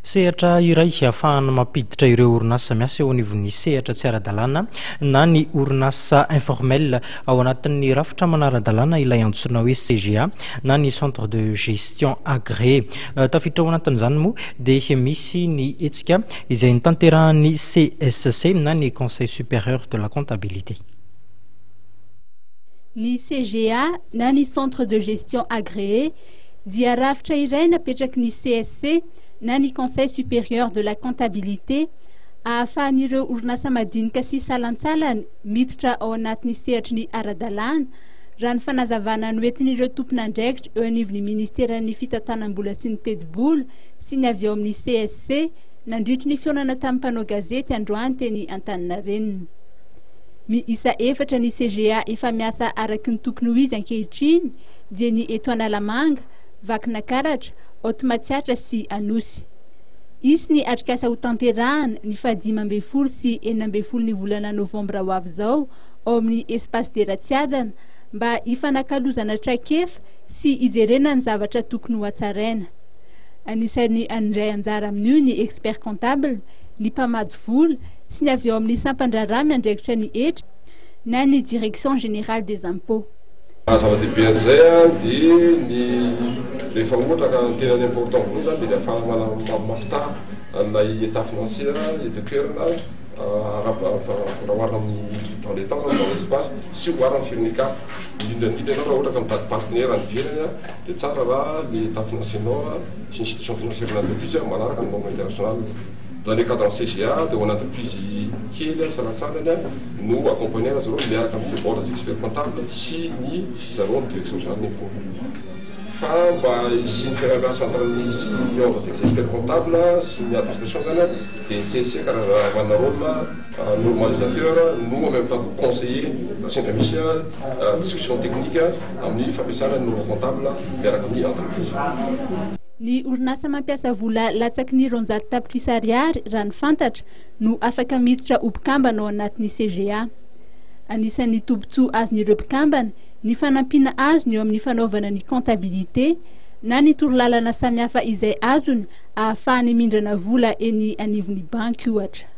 Sehatra iray ahafahana mampiditra ireo orinasa miasa eo anivon'ny sehatra tsy ara-dalàna na ny orinasa informel ao anatin'ny rafitra manara-dalàna ilay antsoina hoe CGA na ny centre de gestion agréé. Tafiditra ao anatin'izany moa dia misy ny hetsika izay nitanterahan'ny CSC na ny Conseil supérieur de la comptabilité. Ny CGA na ny centre de gestion agréé dia rafitra iray napetraky ny CSC na ny Conseil supérieur de la comptabilité ahafahan'ireo orinasa madinika sy salantsalany miditra ao anatin'ny sehatry ny ara-dalàna raha ny fanazavana ny oentin'ireo tompon'andraikitra eo anivon'ny ministeran'ny fitantanam-bola sy ny tedi-bola sy ny avy ao amin'ny CSC nandritry ny fionana tamin'ny mpanao gazety androany teny Antaninarenina. Miisa efatra ny CGA efa miasa araky ny tokony ho izy ankehitriny dia ny eto Analamanga, Vakinankaratra, Otmatsiatra sy Anosy. Isy ny atrikasa ho tanterahana ny 15 sy 16 ny volana novambra ho avy zao ao amin'ny espace de Ratsiadana mba ifanakalozana traikefa sy ijerena ny zavatra tokony ho hatsaraina. Anisan'ny andray anjara amin'io ny expert comptable, ny mpamady vola sy ny avy ao amin'ny sampandrarah miandraikitra ny hetra na ny direction générale des impôts. Zava-dehibe an'izay dia ny rehefa ohatra ka tena ny important voaloha zany dia ahafahana mampitaha an'ilay état financier et de cœur na raha oharina amin'ny dans les temps dans l'espace sy oharina amin'ny firenena indrindra ianao raha ohatra ka mitady partenaire any ivelany dia tsara raha le état financiernao sy ny situation financière d'entreprise manaraka ny norme internationale. Dans les cas dans CGA, de une entreprise qui est nous accompagnons les bords des experts comptables si ni si ça va direction générale d'impôts. Enfin, si nous faisons la centralisation des experts comptables, si nous l'administration des CC, car on a un rôle normalisateur, nous en même temps conseiller, la chaîne initiale, discussion technique, amener fabrication de nos comptables vers la entreprise. Ny orinasa mampiasa vola latsaky ny 200 tapitrisa ariary raha ny fantatra no afaka miditra ho mpikambana ao anatin'ny CGA. Anisan'ny tombotsoa azon'ireo mpikambana ny fanampiana azony eo amin'ny fanaovana ny comptabilité na ny torolalana samihafa izay azony ahafahany mindrana vola eny anivon'ny banky ohatra.